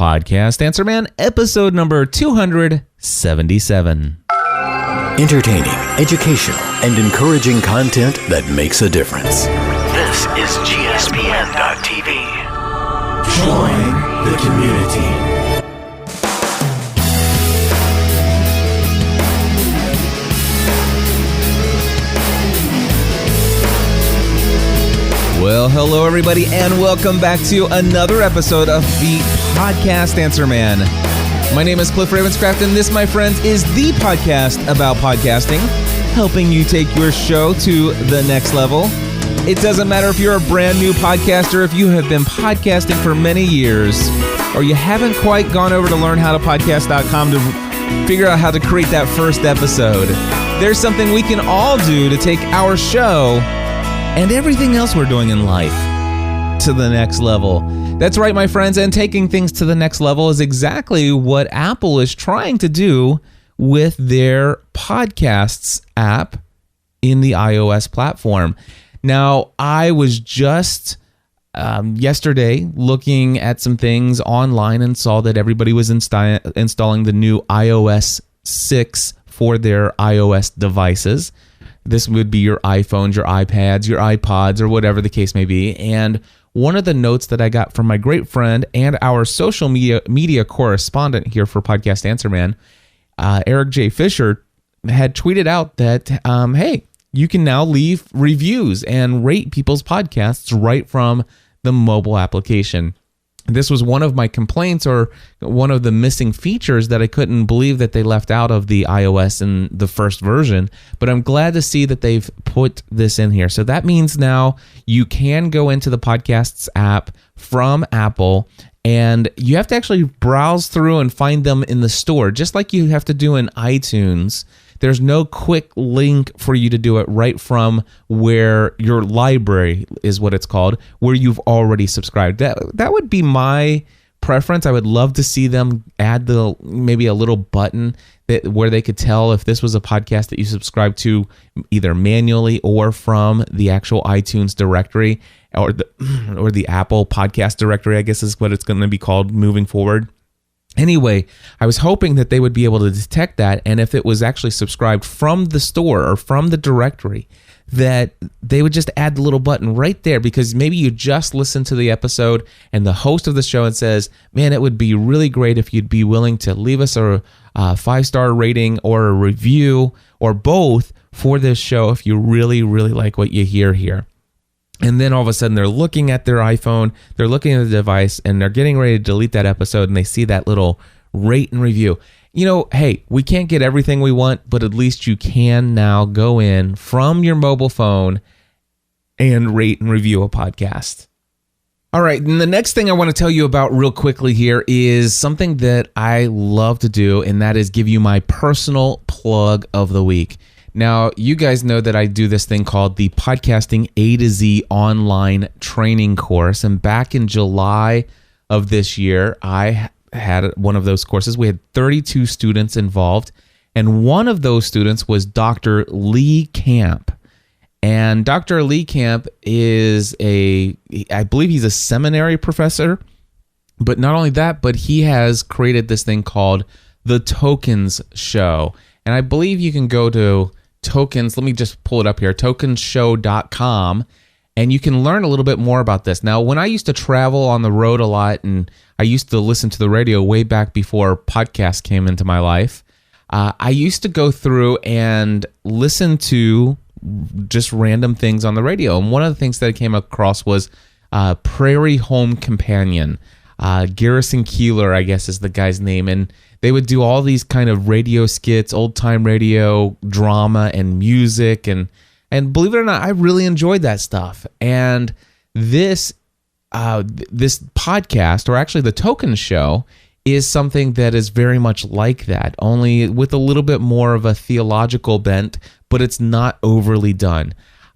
Podcast Answer Man, episode number 277. Entertaining, educational, and encouraging content that makes a difference. This is GSPN.TV. Join the community. Well, hello everybody, and welcome back to another episode of the Podcast Answer Man. My name is Cliff Ravenscraft, and this, my friends, is the podcast about podcasting, helping you take your show to the next level. It doesn't matter if you're a brand new podcaster, if you have been podcasting for many years, or you haven't quite gone over to learnhowtopodcast.com to figure out how to create that first episode. There's something we can all do to take our show and everything else we're doing in life to the next level. That's right, my friends, and taking things to the next level is exactly what Apple is trying to do with their Podcasts app in the iOS platform. Now, I was just yesterday looking at some things online and saw that everybody was installing the new iOS 6 for their iOS devices. This would be your iPhones, your iPads, your iPods, or whatever the case may be. And one of the notes that I got from my great friend and our social media correspondent here for Podcast Answer Man, Eric J. Fisher, had tweeted out that, hey, you can now leave reviews and rate people's podcasts right from the mobile application. This was one of my complaints, or one of the missing features that I couldn't believe that they left out of the iOS in the first version, but I'm glad to see that they've put this in here. So that means now you can go into the Podcasts app from Apple, and you have to actually browse through and find them in the store, just like you have to do in iTunes. There's no quick link for you to do it right from where your library is, what it's called, where you've already subscribed. That would be my preference. I would love to see them add maybe a little button where they could tell if this was a podcast that you subscribe to either manually or from the actual iTunes directory or the Apple podcast directory, I guess is what it's going to be called moving forward. Anyway, I was hoping that they would be able to detect that, and if it was actually subscribed from the store or from the directory, that they would just add the little button right there, because maybe you just listened to the episode and the host of the show and says, man, it would be really great if you'd be willing to leave us a 5-star rating or a review or both for this show if you really, really like what you hear here. And then all of a sudden they're looking at their iPhone, they're looking at the device, and they're getting ready to delete that episode, and they see that little rate and review. You know, hey, we can't get everything we want, but at least you can now go in from your mobile phone and rate and review a podcast. All right, and the next thing I want to tell you about real quickly here is something that I love to do, and that is give you my personal plug of the week. Now, you guys know that I do this thing called the Podcasting A to Z online training course. And back in July of this year, I had one of those courses. We had 32 students involved. And one of those students was Dr. Lee Camp. And Dr. Lee Camp is I believe he's a seminary professor. But not only that, but he has created this thing called the Tokens Show. And I believe you can go to Tokens, let me just pull it up here, tokenshow.com, and you can learn a little bit more about this. Now, when I used to travel on the road a lot, and I used to listen to the radio way back before podcasts came into my life, I used to go through and listen to just random things on the radio. And one of the things that I came across was Prairie Home Companion. Garrison Keeler, I guess, is the guy's name, and they would do all these kind of radio skits, old-time radio, drama, and music, and believe it or not, I really enjoyed that stuff. And this podcast, or actually the Tokens Show, is something that is very much like that, only with a little bit more of a theological bent, but it's not overly done.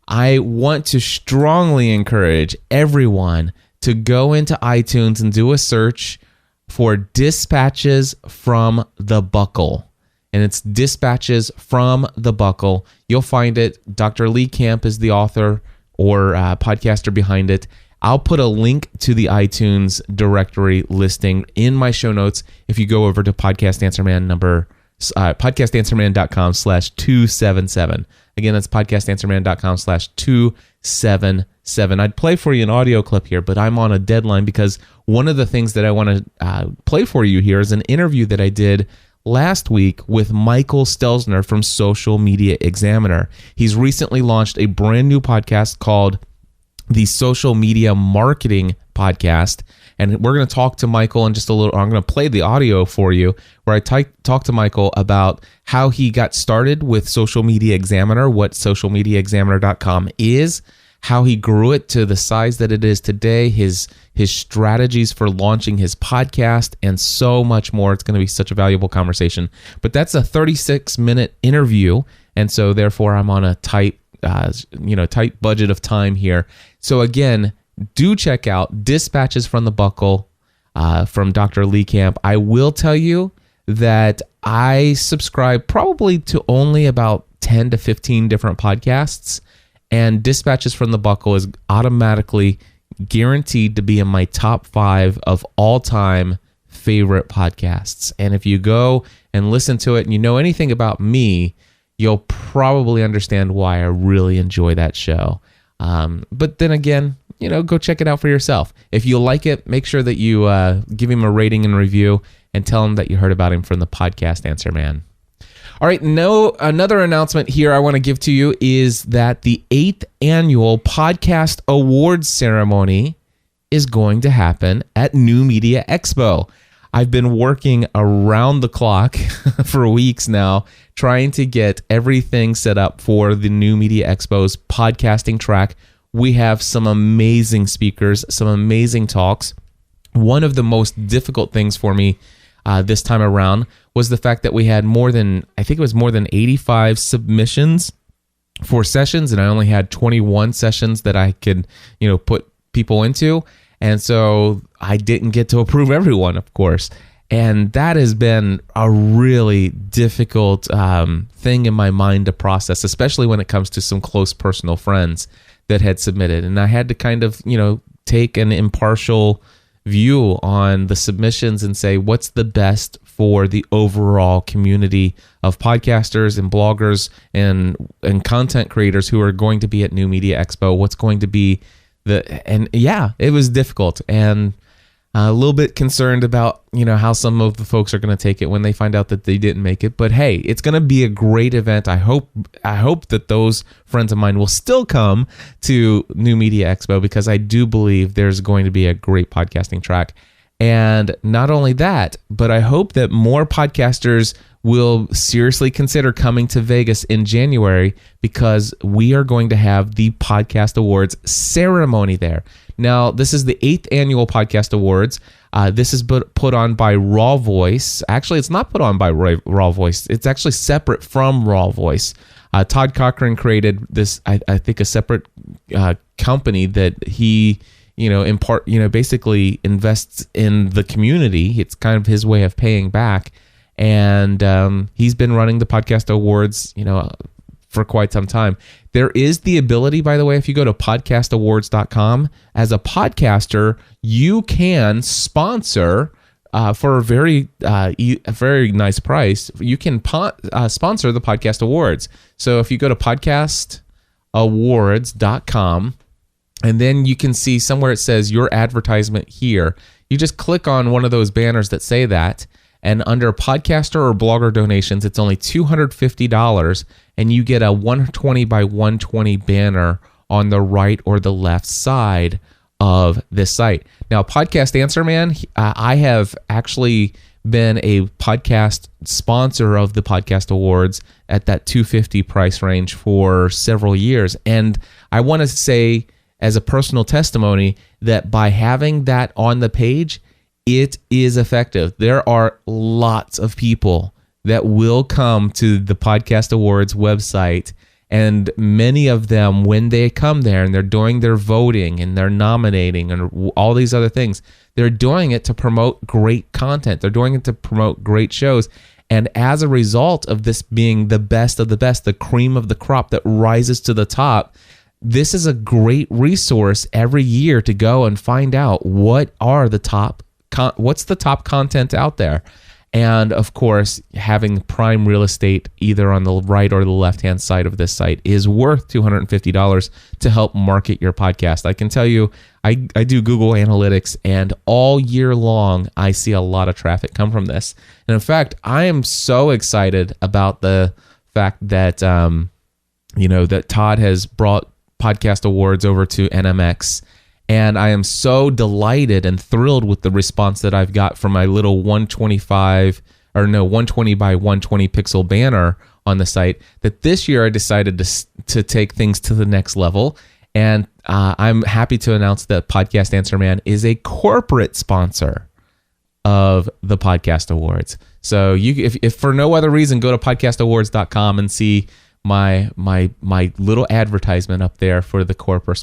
I want to strongly encourage everyone to go into iTunes and do a search for Dispatches from the Buckle. And it's Dispatches from the Buckle. You'll find it. Dr. Lee Camp is the author or podcaster behind it. I'll put a link to the iTunes directory listing in my show notes if you go over to podcastanswerman.com/277. Again, that's podcastanswerman.com/277. I'd play for you an audio clip here, but I'm on a deadline because one of the things that I want to play for you here is an interview that I did last week with Michael Stelzner from Social Media Examiner. He's recently launched a brand new podcast called the Social Media Marketing Podcast. And we're going to talk to Michael in just a little. I'm going to play the audio for you where I talk to Michael about how he got started with Social Media Examiner, what socialmediaexaminer.com is, how he grew it to the size that it is today, his strategies for launching his podcast, and so much more. It's going to be such a valuable conversation. But that's a 36-minute interview, and so therefore I'm on a tight budget of time here. So again, do check out Dispatches from the Buckle from Dr. Lee Camp. I will tell you that I subscribe probably to only about 10 to 15 different podcasts, and Dispatches from the Buckle is automatically guaranteed to be in my top 5 of all-time favorite podcasts. And if you go and listen to it and you know anything about me, you'll probably understand why I really enjoy that show. But then again, go check it out for yourself. If you like it, make sure that you give him a rating and review and tell him that you heard about him from the Podcast Answer Man. All right, another announcement here I want to give to you is that the 8th annual Podcast Awards ceremony is going to happen at New Media Expo. I've been working around the clock for weeks now trying to get everything set up for the New Media Expo's podcasting track. We have some amazing speakers, some amazing talks. One of the most difficult things for me this time around was the fact that we had more than 85 submissions for sessions, and I only had 21 sessions that I could, put people into. And so I didn't get to approve everyone, of course. And that has been a really difficult thing in my mind to process, especially when it comes to some close personal friends that had submitted. And I had to kind of, take an impartial view on the submissions and say, what's the best for the overall community of podcasters and bloggers and content creators who are going to be at New Media Expo? What's going to be it was difficult and a little bit concerned about, how some of the folks are going to take it when they find out that they didn't make it. But hey, it's going to be a great event. I hope that those friends of mine will still come to New Media Expo because I do believe there's going to be a great podcasting track. And not only that, but I hope that more podcasters will seriously consider coming to Vegas in January because we are going to have the Podcast Awards ceremony there. Now, this is the 8th annual Podcast Awards. This is put on by Raw Voice. Actually, it's not put on by Raw Voice. It's actually separate from Raw Voice. Todd Cochran created this, I think, a separate company that he, basically invests in the community. It's kind of his way of paying back. And he's been running the Podcast Awards, for quite some time. There is the ability, by the way, if you go to podcastawards.com, as a podcaster, you can sponsor for a very nice price. You can sponsor the Podcast Awards. So if you go to podcastawards.com, and then you can see somewhere it says your advertisement here. You just click on one of those banners that say that. And under podcaster or blogger donations, it's only $250, and you get a 120 by 120 banner on the right or the left side of this site. Now, Podcast Answer Man, I have actually been a podcast sponsor of the Podcast Awards at that $250 price range for several years. And I want to say, as a personal testimony, that by having that on the page, it is effective. There are lots of people that will come to the Podcast Awards website, and many of them, when they come there and they're doing their voting and they're nominating and all these other things, they're doing it to promote great content. They're doing it to promote great shows. And as a result of this being the best of the best, the cream of the crop that rises to the top, this is a great resource every year to go and find out what's the top content out there. And of course, having prime real estate either on the right or the left-hand side of this site is worth $250 to help market your podcast. I can tell you, I do Google Analytics, and all year long, I see a lot of traffic come from this. And in fact, I am so excited about the fact that, that Todd has brought podcast awards over to NMX. And I am so delighted and thrilled with the response that I've got from my little 120 by 120 pixel banner on the site, that this year I decided to take things to the next level. And I'm happy to announce that Podcast Answer Man is a corporate sponsor of the Podcast Awards. So if for no other reason, go to podcastawards.com and see my little advertisement up there for the corporate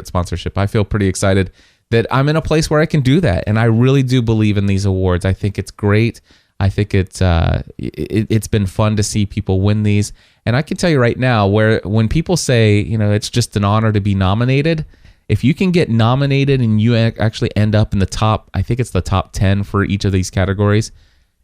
sponsorship. I feel pretty excited that I'm in a place where I can do that, and I really do believe in these awards. I think it's great. I think it's been fun to see people win these, and I can tell you right now, when people say it's just an honor to be nominated, if you can get nominated and you actually end up in the top, I think it's the top 10 for each of these categories.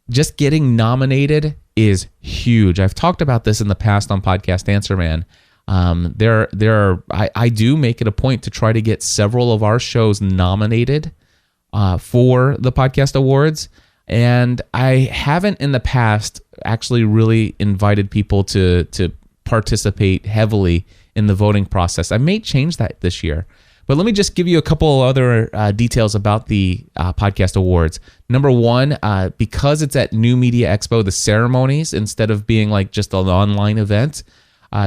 Just getting nominated is huge. I've talked about this in the past on Podcast Answer Man. I do make it a point to try to get several of our shows nominated for the Podcast Awards, and I haven't in the past actually really invited people to participate heavily in the voting process. I may change that this year. But let me just give you a couple other details about the Podcast Awards. Number one, because it's at New Media Expo, the ceremonies, instead of being like just an online event,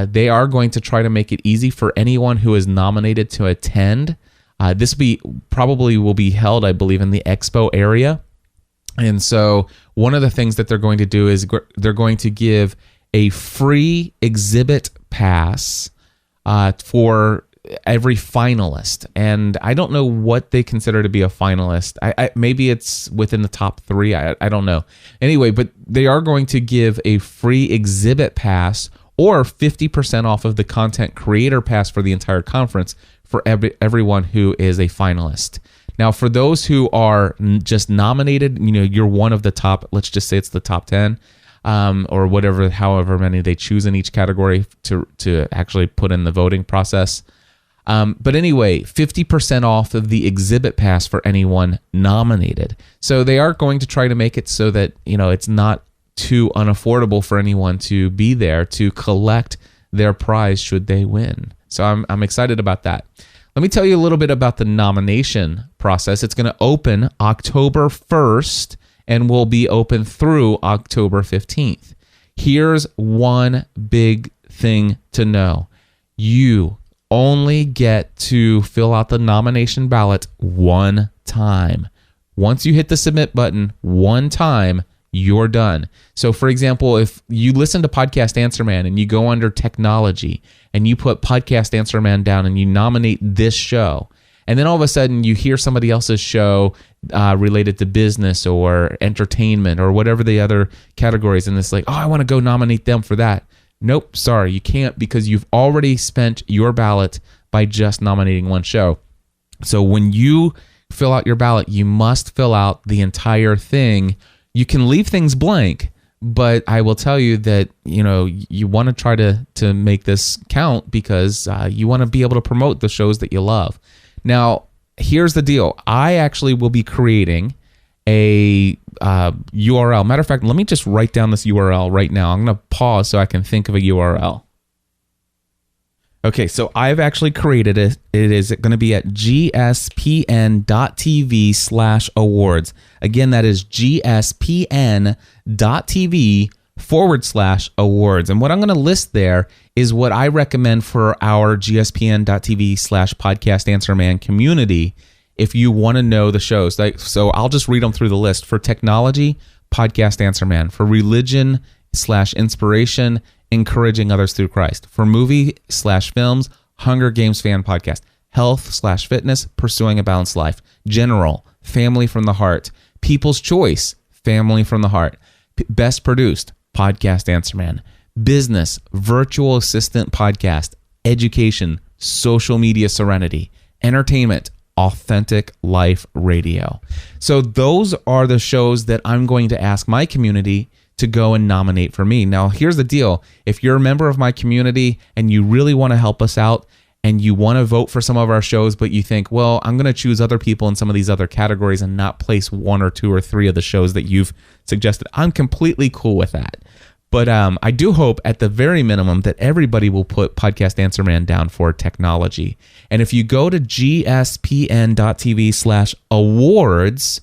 they are going to try to make it easy for anyone who is nominated to attend. This probably will be held, I believe, in the Expo area. And so one of the things that they're going to do is they're going to give a free exhibit pass for every finalist, and I don't know what they consider to be a finalist. Maybe it's within the top 3. I don't know. Anyway, but they are going to give a free exhibit pass or 50% off of the content creator pass for the entire conference for everyone who is a finalist. Now, for those who are just nominated, you're one of the top. Let's just say it's the top 10. Or however many they choose in each category to actually put in the voting process. But anyway, 50% off of the exhibit pass for anyone nominated. So they are going to try to make it so that, it's not too unaffordable for anyone to be there to collect their prize should they win. So I'm excited about that. Let me tell you a little bit about the nomination process. It's going to open October 1st and will be open through October 15th. Here's one big thing to know. You only get to fill out the nomination ballot one time. Once you hit the submit button one time, you're done. So for example, if you listen to Podcast Answer Man and you go under technology and you put Podcast Answer Man down and you nominate this show, and then all of a sudden you hear somebody else's show related to business or entertainment or whatever the other categories, and it's like, I want to go nominate them for that. Nope, sorry, you can't, because you've already spent your ballot by just nominating one show. So when you fill out your ballot, you must fill out the entire thing. You can leave things blank, but I will tell you that, you want to try to make this count because you want to be able to promote the shows that you love. Now, here's the deal. I actually will be creating a URL. Matter of fact, let me just write down this URL right now. I'm going to pause so I can think of a URL. Okay, so I've actually created it. It is going to be at gspn.tv/awards. Again, that is gspn.tv/awards. And what I'm going to list there is what I recommend for our gspn.tv/podcast answer man community if you want to know the shows. So I'll just read them through the list. For technology, Podcast Answer Man. For religion/inspiration, encouraging others through Christ. For movie/films, Hunger Games Fan Podcast. Health/fitness, pursuing a balanced life. General, family from the heart. People's Choice, family from the heart. Best produced, Podcast Answer Man. Business, virtual assistant podcast. Education, social media serenity, entertainment, authentic life radio. So those are the shows that I'm going to ask my community to go and nominate for me. Now, here's the deal. If you're a member of my community and you really want to help us out and you want to vote for some of our shows, but you think, well, I'm going to choose other people in some of these other categories and not place 1 or 2 or 3 of the shows that you've suggested, I'm completely cool with that. But I do hope at the very minimum that everybody will put Podcast Answer Man down for technology. And if you go to gspn.tv/awards,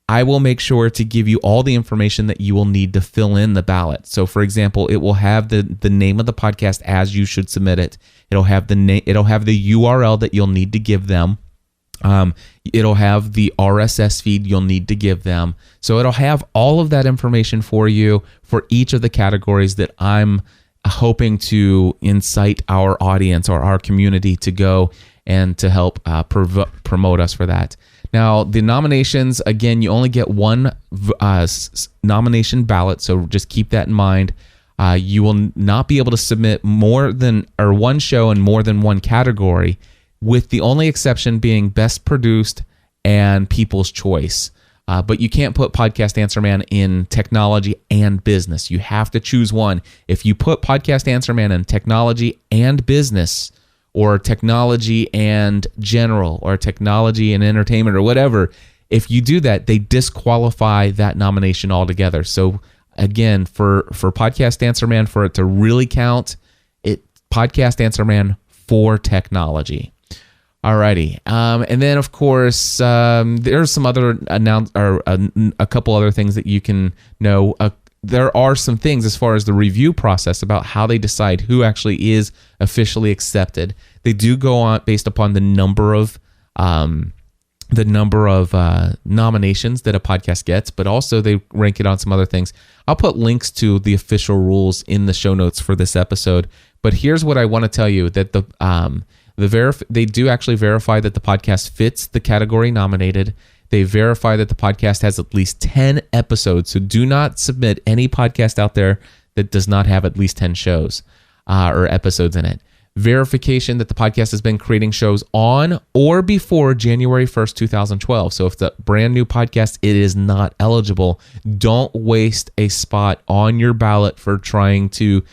I will make sure to give you all the information that you will need to fill in the ballot. So, for example, it will have the name of the podcast as you should submit it. It'll have the URL that you'll need to give them. It'll have the RSS feed you'll need to give them. So it'll have all of that information for you for each of the categories that I'm hoping to incite our audience or our community to go and to help promote us for that. Now, the nominations, again, you only get one nomination ballot, so just keep that in mind. You will not be able to submit one show in more than one category, with the only exception being Best Produced and People's Choice. But you can't put Podcast Answer Man in technology and business. You have to choose one. If you put Podcast Answer Man in technology and business, or technology and general, or technology and entertainment, or whatever, if you do that, they disqualify that nomination altogether. So again, for Podcast Answer Man, for it to really count, Podcast Answer Man for technology. Alrighty, and then of course there's some other a couple other things that you can know. There are some things as far as the review process about how they decide who actually is officially accepted. They do go on based upon the number of nominations that a podcast gets, but also they rank it on some other things. I'll put links to the official rules in the show notes for this episode. But here's what I want to tell you: that they do actually verify that the podcast fits the category nominated. They verify that the podcast has at least 10 episodes. So do not submit any podcast out there that does not have at least 10 shows or episodes in it. Verification that the podcast has been creating shows on or before January 1st, 2012. So if the brand new podcast, it is not eligible. Don't waste a spot on your ballot for trying to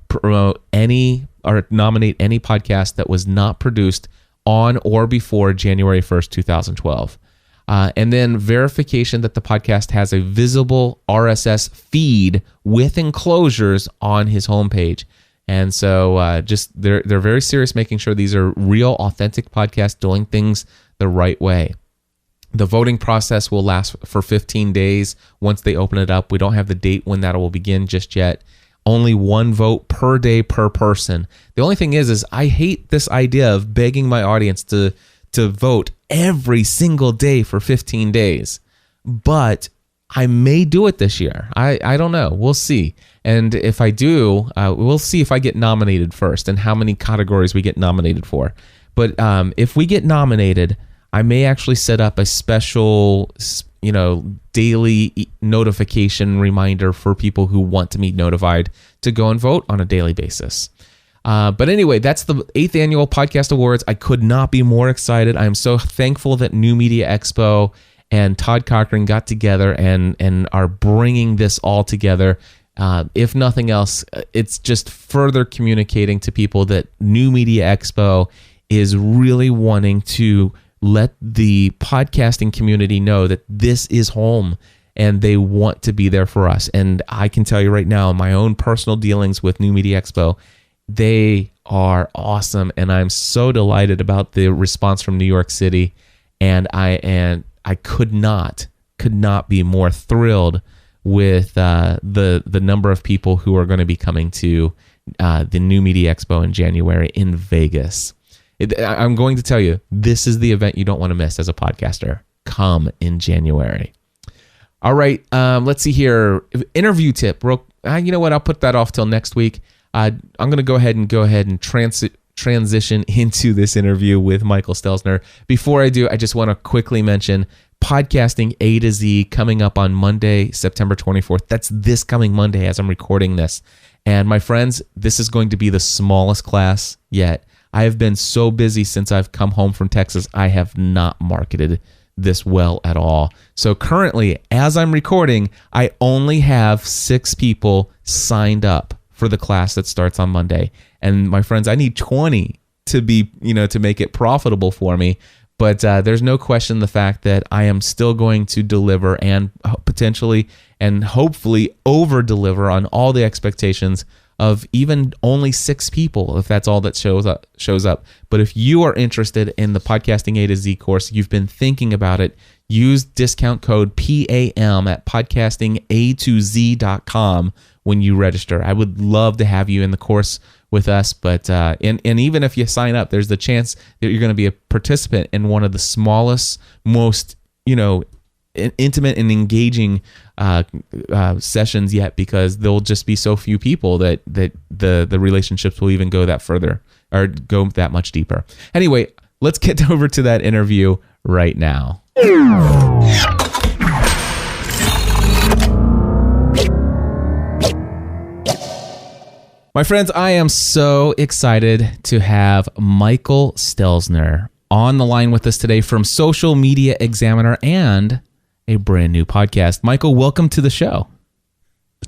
promote any or nominate any podcast that was not produced on or before January 1st, 2012. And then verification that the podcast has a visible RSS feed with enclosures on his homepage. And so they're very serious making sure these are real, authentic podcasts doing things the right way. The voting process will last for 15 days once they open it up. We don't have the date when that will begin just yet. Only one vote per day per person. The only thing is I hate this idea of begging my audience to vote every single day for 15 days. But I may do it this year. I don't know. We'll see. And if I do, we'll see if I get nominated first and how many categories we get nominated for. But if we get nominated, I may actually set up a special, daily notification reminder for people who want to be notified to go and vote on a daily basis. But anyway, that's the 8th Annual Podcast Awards. I could not be more excited. I am so thankful that New Media Expo and Todd Cochran got together and are bringing this all together. If nothing else, it's just further communicating to people that New Media Expo is really wanting to let the podcasting community know that this is home and they want to be there for us. And I can tell you right now, in my own personal dealings with New Media Expo, they are awesome, and I'm so delighted about the response from New York City. And I could not be more thrilled with the number of people who are going to be coming to the New Media Expo in January in Vegas. I'm going to tell you, this is the event you don't want to miss as a podcaster. Come in January. All right, let's see here. Interview tip. You know what? I'll put that off till next week. I'm going to go ahead and transition into this interview with Michael Stelzner. Before I do, I just want to quickly mention Podcasting A to Z coming up on Monday, September 24th. That's this coming Monday as I'm recording this. And my friends, this is going to be the smallest class yet. I have been so busy since I've come home from Texas. I have not marketed this well at all. So currently, as I'm recording, I only have 6 people signed up for the class that starts on Monday. And my friends, I need 20 to be, to make it profitable for me. But there's no question the fact that I am still going to deliver and potentially and hopefully over deliver on all the expectations of even only 6 people, if that's all that shows up. But if you are interested in the Podcasting A to Z course, you've been thinking about it, use discount code PAM at podcastinga2z.com when you register. I would love to have you in the course with us, but and even if you sign up, there's the chance that you're going to be a participant in one of the smallest, most intimate and engaging sessions yet, because there'll just be so few people that the relationships will even go that further or go that much deeper. Anyway, let's get over to that interview right now. My friends, I am so excited to have Michael Stelzner on the line with us today from Social Media Examiner and a brand new podcast. Michael, welcome to the show.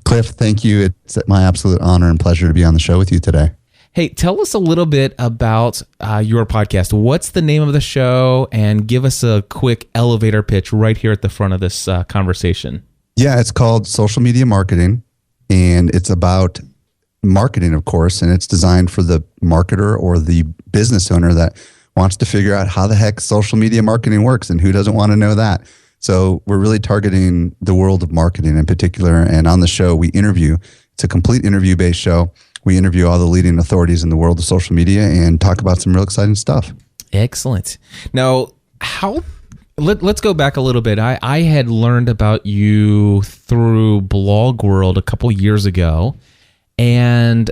Cliff, thank you. It's my absolute honor and pleasure to be on the show with you today. Hey, tell us a little bit about your podcast. What's the name of the show? And give us a quick elevator pitch right here at the front of this conversation. Yeah, it's called Social Media Marketing, and it's about marketing, of course, and it's designed for the marketer or the business owner that wants to figure out how the heck social media marketing works, and who doesn't want to know that. So we're really targeting the world of marketing in particular, and on the show we interview. It's a complete interview-based show. We interview all the leading authorities in the world of social media and talk about some real exciting stuff. Excellent. Now, let's go back a little bit. I had learned about you through Blog World a couple years ago. And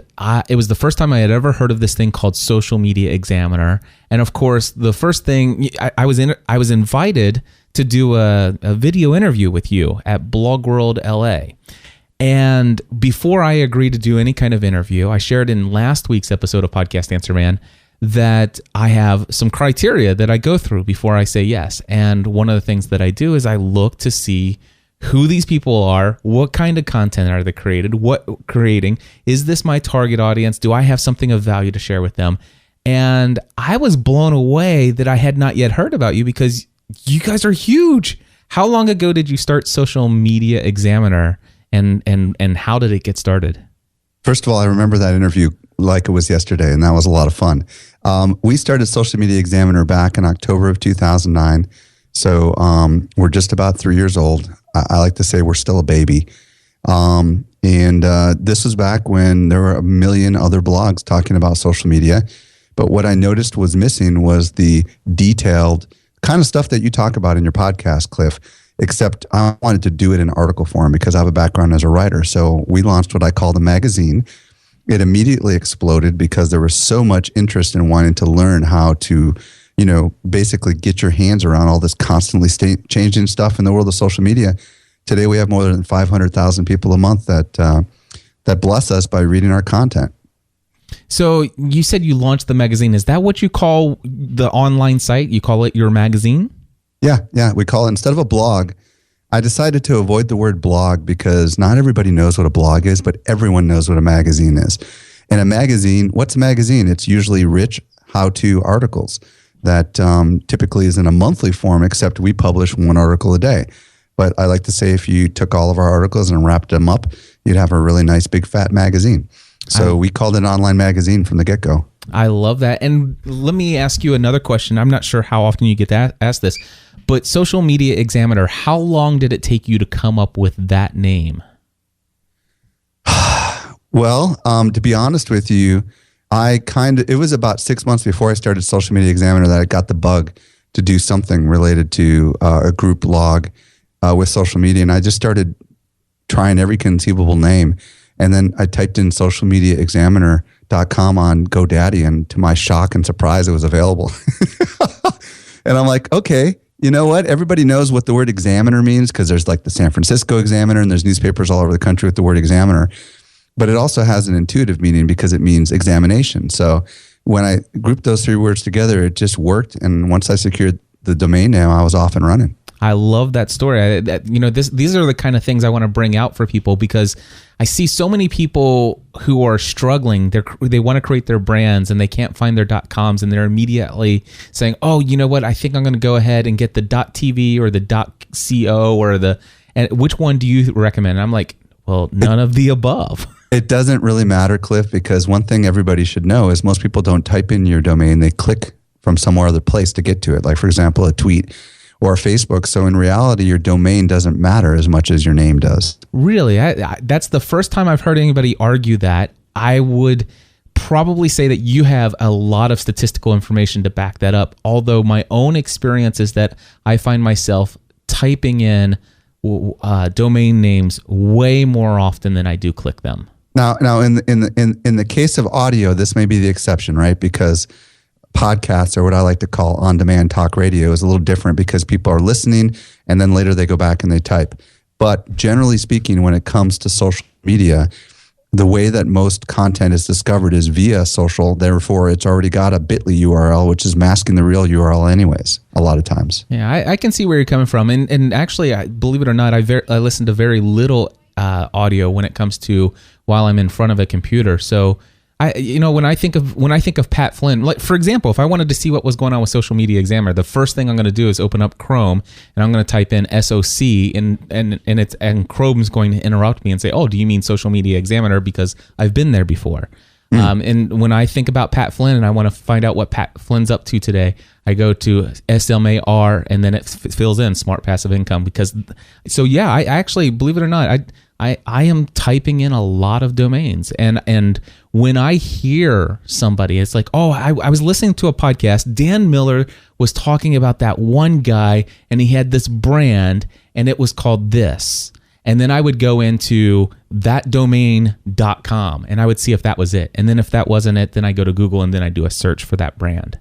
it was the first time I had ever heard of this thing called Social Media Examiner. And of course, the first thing I was invited to do a video interview with you at Blog World LA. And before I agreed to do any kind of interview, I shared in last week's episode of Podcast Answer Man that I have some criteria that I go through before I say yes. And one of the things that I do is I look to see who these people are, what kind of content are they creating? Is this my target audience? Do I have something of value to share with them? And I was blown away that I had not yet heard about you, because you guys are huge. How long ago did you start Social Media Examiner, and how did it get started? First of all, I remember that interview like it was yesterday, and that was a lot of fun. We started Social Media Examiner back in October of 2009. So we're just about 3 years old. I like to say we're still a baby. And this was back when there were a million other blogs talking about social media. But what I noticed was missing was the detailed kind of stuff that you talk about in your podcast, Cliff, except I wanted to do it in article form because I have a background as a writer. So we launched what I call the magazine. It immediately exploded because there was so much interest in wanting to learn how to basically get your hands around all this constantly changing stuff in the world of social media. Today, we have more than 500,000 people a month that bless us by reading our content. So you said you launched the magazine. Is that what you call the online site? You call it your magazine? Yeah. We call it, instead of a blog, I decided to avoid the word blog because not everybody knows what a blog is, but everyone knows what a magazine is. And a magazine, what's a magazine? It's usually rich how-to articles that typically is in a monthly form, except we publish one article a day. But I like to say if you took all of our articles and wrapped them up, you'd have a really nice big fat magazine. So we called it an online magazine from the get-go. I love that. And let me ask you another question. I'm not sure how often you get asked this, but Social Media Examiner, how long did it take you to come up with that name? Well, to be honest with you, it was about 6 months before I started Social Media Examiner that I got the bug to do something related to a group blog with social media. And I just started trying every conceivable name. And then I typed in socialmediaexaminer.com on GoDaddy, and to my shock and surprise, it was available. And I'm like, okay, you know what? Everybody knows what the word examiner means because there's like the San Francisco Examiner and there's newspapers all over the country with the word examiner. But it also has an intuitive meaning because it means examination. So when I grouped those three words together, it just worked. And once I secured the domain name, I was off and running. I love that story. These are the kind of things I want to bring out for people, because I see so many people who are struggling. They want to create their brands and they can't find their .coms, and they're immediately saying, "Oh, you know what? I think I'm going to go ahead and get the .tv or the .co or and which one do you recommend?" And I'm like, well, none of the above. It doesn't really matter, Cliff, because one thing everybody should know is most people don't type in your domain. They click from somewhere other place to get to it. Like, for example, a tweet or Facebook. So in reality, your domain doesn't matter as much as your name does. Really? That's the first time I've heard anybody argue that. I would probably say that you have a lot of statistical information to back that up. Although my own experience is that I find myself typing in domain names way more often than I do click them. Now, in the case of audio, this may be the exception, right? Because podcasts, or what I like to call on-demand talk radio, is a little different because people are listening and then later they go back and they type. But generally speaking, when it comes to social media, the way that most content is discovered is via social. Therefore, it's already got a bit.ly URL, which is masking the real URL anyways, a lot of times. Yeah, I can see where you're coming from. And actually, believe it or not, I listen to very little audio when it comes to while I'm in front of a computer. So when I think of Pat Flynn, like, for example, if I wanted to see what was going on with Social Media Examiner, the first thing I'm going to do is open up Chrome and I'm going to type in SOC and Chrome's going to interrupt me and say, "Oh, do you mean Social Media Examiner?" Because I've been there before. And when I think about Pat Flynn and I want to find out what Pat Flynn's up to today, I go to SMAR and then it fills in Smart Passive Income. I actually, believe it or not, I am typing in a lot of domains, and when I hear somebody, it's like, oh, I was listening to a podcast. Dan Miller was talking about that one guy, and he had this brand, and it was called this. And then I would go into thatdomain.com, and I would see if that was it. And then if that wasn't it, then I go to Google, and then I do a search for that brand.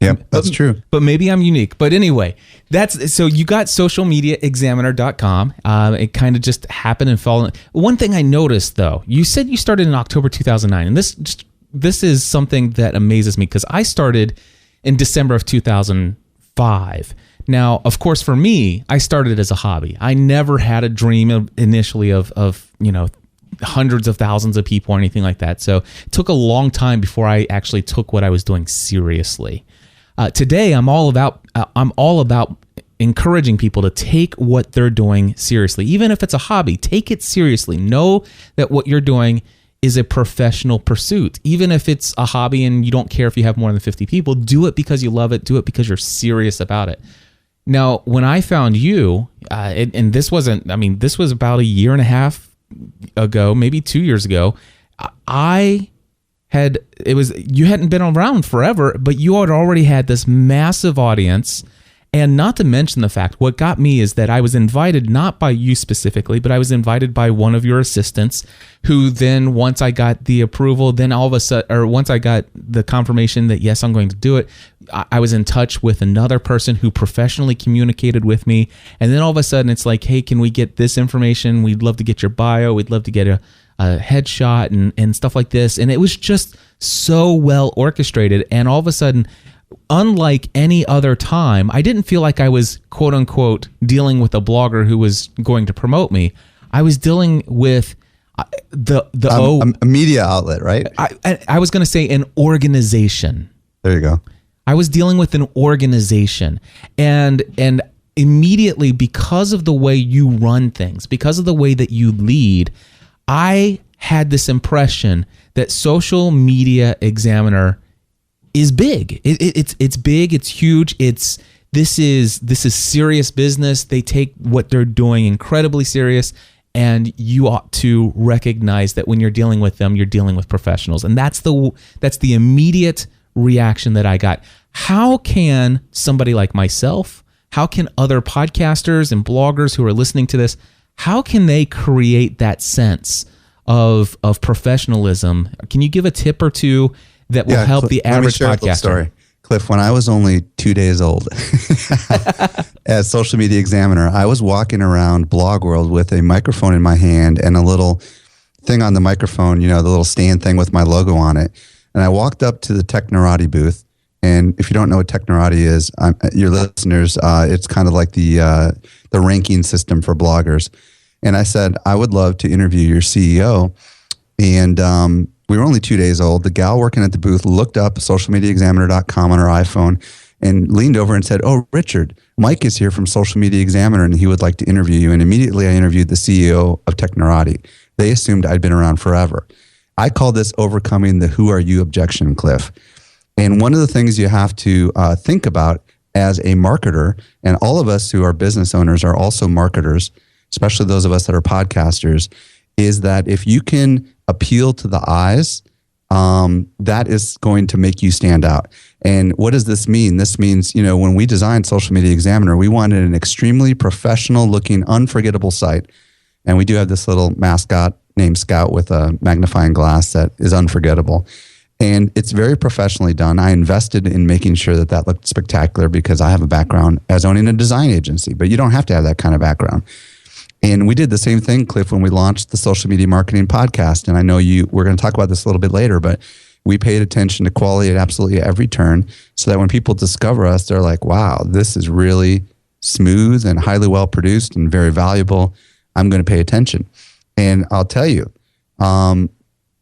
Yeah, that's true. But maybe I'm unique. But anyway, so you got socialmediaexaminer.com. It kind of just happened and fell. One thing I noticed, though, you said you started in October 2009. And this is something that amazes me, because I started in December of 2005. Now, of course, for me, I started as a hobby. I never had a dream initially of hundreds of thousands of people or anything like that. So it took a long time before I actually took what I was doing seriously. Today, I'm all about encouraging people to take what they're doing seriously. Even if it's a hobby, take it seriously. Know that what you're doing is a professional pursuit. Even if it's a hobby and you don't care if you have more than 50 people, do it because you love it. Do it because you're serious about it. Now, when I found you, and this was about a year and a half ago, maybe 2 years ago, you hadn't been around forever, but you had already had this massive audience. And not to mention the fact, what got me is that I was invited, not by you specifically, but I was invited by one of your assistants, who then, once I got the approval, then all of a sudden, or once I got the confirmation that yes, I'm going to do it, I was in touch with another person who professionally communicated with me. And then all of a sudden it's like, hey, can we get this information? We'd love to get your bio. We'd love to get a headshot and stuff like this. And it was just so well orchestrated. And all of a sudden, unlike any other time, I didn't feel like I was, quote unquote, dealing with a blogger who was going to promote me. I was dealing with a media outlet, right? I was going to say an organization. There you go. I was dealing with an organization, and immediately, because of the way you run things, because of the way that you lead, I had this impression that Social Media Examiner is big. It's big. It's huge. This is serious business. They take what they're doing incredibly serious, and you ought to recognize that when you're dealing with them, you're dealing with professionals. And that's the immediate reaction that I got. How can somebody like myself, how can other podcasters and bloggers who are listening to this, how can they create that sense of professionalism? Can you give a tip or two that will help the average podcaster? Story. Cliff, when I was only 2 days old as Social Media Examiner, I was walking around Blog World with a microphone in my hand and a little thing on the microphone, the little stand thing with my logo on it. And I walked up to the Technorati booth. And if you don't know what Technorati is, your listeners, it's kind of like the ranking system for bloggers. And I said, I would love to interview your CEO. And we were only 2 days old. The gal working at the booth looked up socialmediaexaminer.com on her iPhone and leaned over and said, "Oh, Richard, Mike is here from Social Media Examiner and he would like to interview you." And immediately I interviewed the CEO of Technorati. They assumed I'd been around forever. I call this overcoming the "who are you" objection, Cliff. And one of the things you have to think about as a marketer, and all of us who are business owners are also marketers, especially those of us that are podcasters, is that if you can appeal to the eyes, that is going to make you stand out. And what does this mean? This means, when we designed Social Media Examiner, we wanted an extremely professional looking, unforgettable site. And we do have this little mascot named Scout with a magnifying glass that is unforgettable. And it's very professionally done. I invested in making sure that looked spectacular because I have a background as owning a design agency, but you don't have to have that kind of background. And we did the same thing, Cliff, when we launched the Social Media Marketing Podcast. And I know we're going to talk about this a little bit later, but we paid attention to quality at absolutely every turn so that when people discover us, they're like, wow, this is really smooth and highly well produced and very valuable. I'm going to pay attention. And I'll tell you,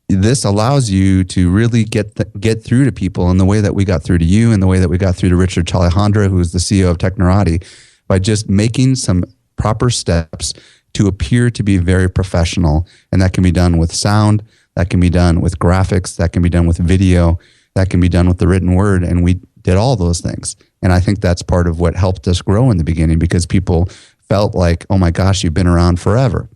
this allows you to really get through to people in the way that we got through to you and the way that we got through to Richard Chalejandra, who is the CEO of Technorati, by just making some proper steps to appear to be very professional. And that can be done with sound, that can be done with graphics, that can be done with video, that can be done with the written word. And we did all those things. And I think that's part of what helped us grow in the beginning because people felt like, oh my gosh, you've been around forever,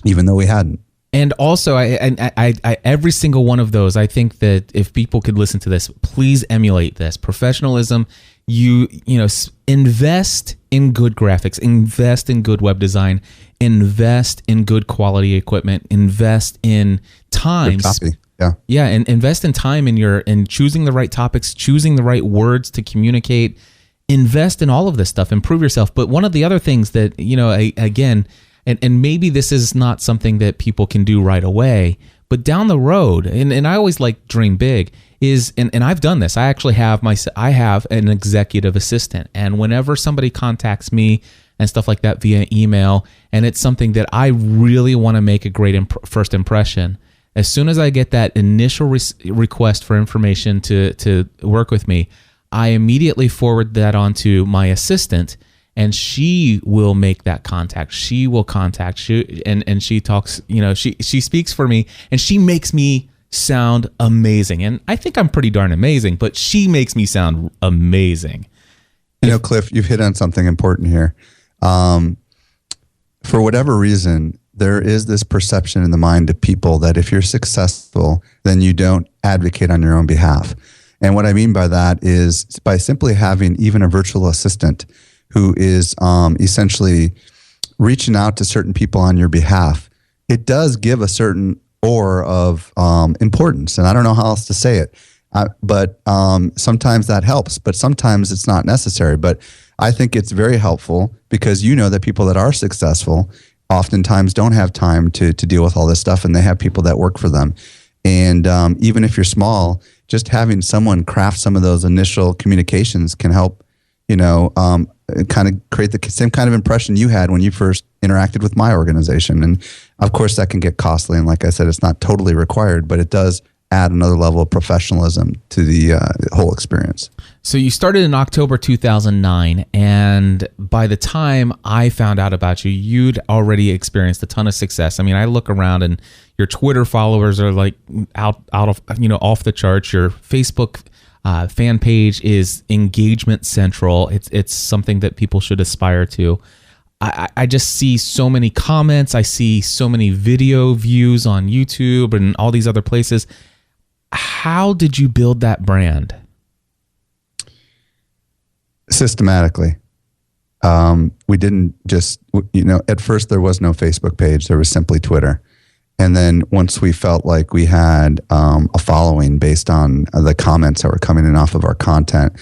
even though we hadn't. And also, I every single one of those, I think that if people could listen to this, please emulate this. Professionalism, you invest in good graphics, invest in good web design, invest in good quality equipment, invest in time. Yeah, and invest in time in choosing the right topics, choosing the right words to communicate. Invest in all of this stuff, improve yourself. But one of the other things that, again, and maybe this is not something that people can do right away, but down the road, and I always like dream big, is, and I've done this. I actually have an executive assistant, and whenever somebody contacts me and stuff like that via email, and it's something that I really want to make a great first impression, as soon as I get that initial request for information to work with me, I immediately forward that on to my assistant. And she will make that contact. She will contact you, and she talks. She speaks for me, and she makes me sound amazing. And I think I'm pretty darn amazing, but she makes me sound amazing. Cliff, you've hit on something important here. For whatever reason, there is this perception in the mind of people that if you're successful, then you don't advocate on your own behalf. And what I mean by that is by simply having even a virtual assistant who is essentially reaching out to certain people on your behalf, it does give a certain aura of importance. And I don't know how else to say it, but sometimes that helps, but sometimes it's not necessary. But I think it's very helpful because that people that are successful oftentimes don't have time to deal with all this stuff, and they have people that work for them. And even if you're small, just having someone craft some of those initial communications can help, kind of create the same kind of impression you had when you first interacted with my organization. And of course that can get costly. And like I said, it's not totally required, but it does add another level of professionalism to the whole experience. So you started in October 2009, and by the time I found out about you, you'd already experienced a ton of success. I mean, I look around and your Twitter followers are like out of, off the charts. Your Facebook fan page is engagement central. It's something that people should aspire to. I just see so many comments. I see so many video views on YouTube and all these other places. How did you build that brand? Systematically. We didn't just, at first there was no Facebook page. There was simply Twitter. And then once we felt like we had a following based on the comments that were coming in off of our content,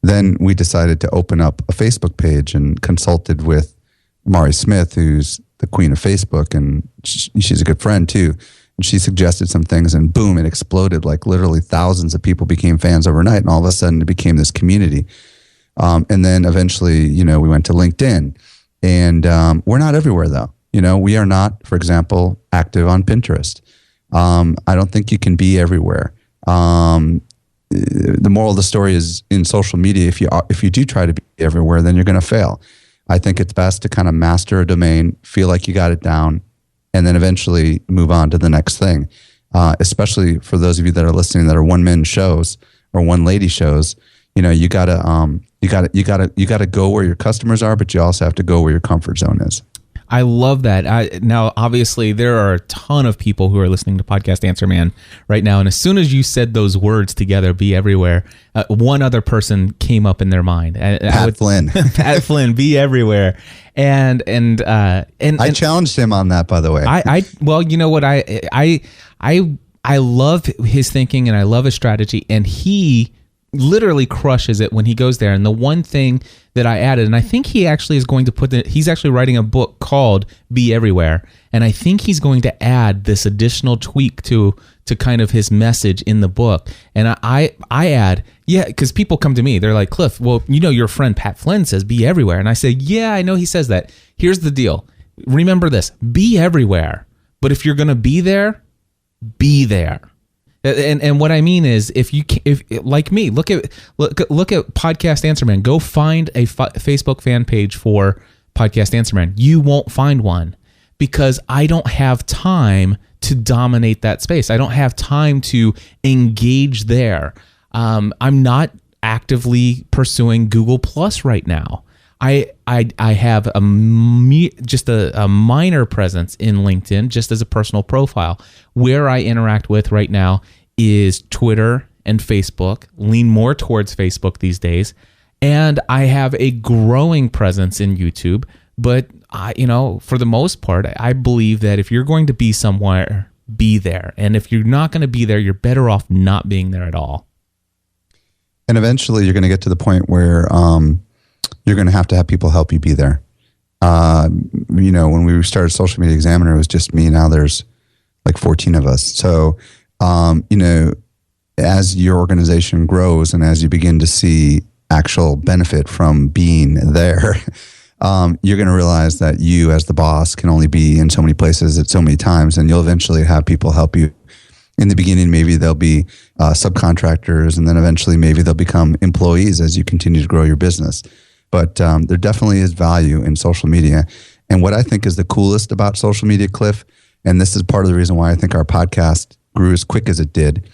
then we decided to open up a Facebook page and consulted with Mari Smith, who's the queen of Facebook, and she's a good friend too. And she suggested some things, and boom, it exploded. Like literally thousands of people became fans overnight, and all of a sudden it became this community. And then eventually, we went to LinkedIn, and we're not everywhere though. We are not, for example, active on Pinterest. I don't think you can be everywhere. The moral of the story is in social media, if you do try to be everywhere, then you're going to fail. I think it's best to kind of master a domain, feel like you got it down, and then eventually move on to the next thing. Especially for those of you that are listening that are one-man shows or one-lady shows, you gotta go where your customers are, but you also have to go where your comfort zone is. I love that. Now, obviously, there are a ton of people who are listening to Podcast Answer Man right now. And as soon as you said those words together, be everywhere, one other person came up in their mind. Pat Flynn. Pat Flynn, be everywhere. And I challenged him on that, by the way. Well, you know what? I love his thinking and I love his strategy. And he literally crushes it when he goes there. And the one thing that I added, and I think he actually is going to he's actually writing a book called Be Everywhere. And I think he's going to add this additional tweak to kind of his message in the book. And I add, because people come to me, they're like, Cliff, well, your friend Pat Flynn says be everywhere. And I say, yeah, I know he says that. Here's the deal. Remember this, be everywhere. But if you're going to be there, be there. And what I mean is, if like me, look at Podcast Answer Man. Go find a Facebook fan page for Podcast Answer Man. You won't find one because I don't have time to dominate that space. I don't have time to engage there. I'm not actively pursuing Google Plus right now. I have just a minor presence in LinkedIn, just as a personal profile. Where I interact with right now is Twitter and Facebook, lean more towards Facebook these days. And I have a growing presence in YouTube. But, for the most part, I believe that if you're going to be somewhere, be there. And if you're not going to be there, you're better off not being there at all. And eventually you're going to get to the point where you're going to have people help you be there. When we started Social Media Examiner, it was just me. Now there's like 14 of us. So, as your organization grows and as you begin to see actual benefit from being there, you're going to realize that you as the boss can only be in so many places at so many times, and you'll eventually have people help you. In the beginning, maybe they'll be subcontractors, and then eventually maybe they'll become employees as you continue to grow your business. But there definitely is value in social media. And what I think is the coolest about social media, Cliff, and this is part of the reason why I think our podcast grew as quick as it did,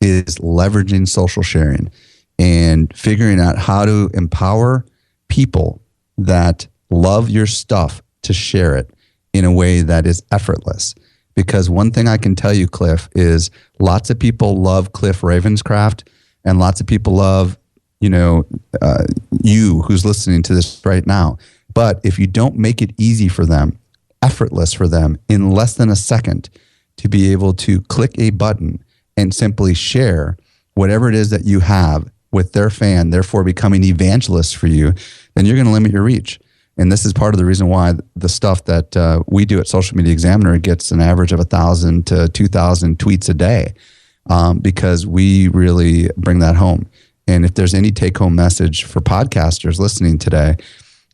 is leveraging social sharing and figuring out how to empower people that love your stuff to share it in a way that is effortless. Because one thing I can tell you, Cliff, is lots of people love Cliff Ravenscraft, and lots of people love, you who's listening to this right now. But if you don't make it easy for them, effortless for them, in less than a second, to be able to click a button and simply share whatever it is that you have with their fan, therefore becoming evangelists for you, then you're going to limit your reach. And this is part of the reason why the stuff that we do at Social Media Examiner gets an average of 1,000 to 2,000 tweets a day, because we really bring that home. And if there's any take-home message for podcasters listening today,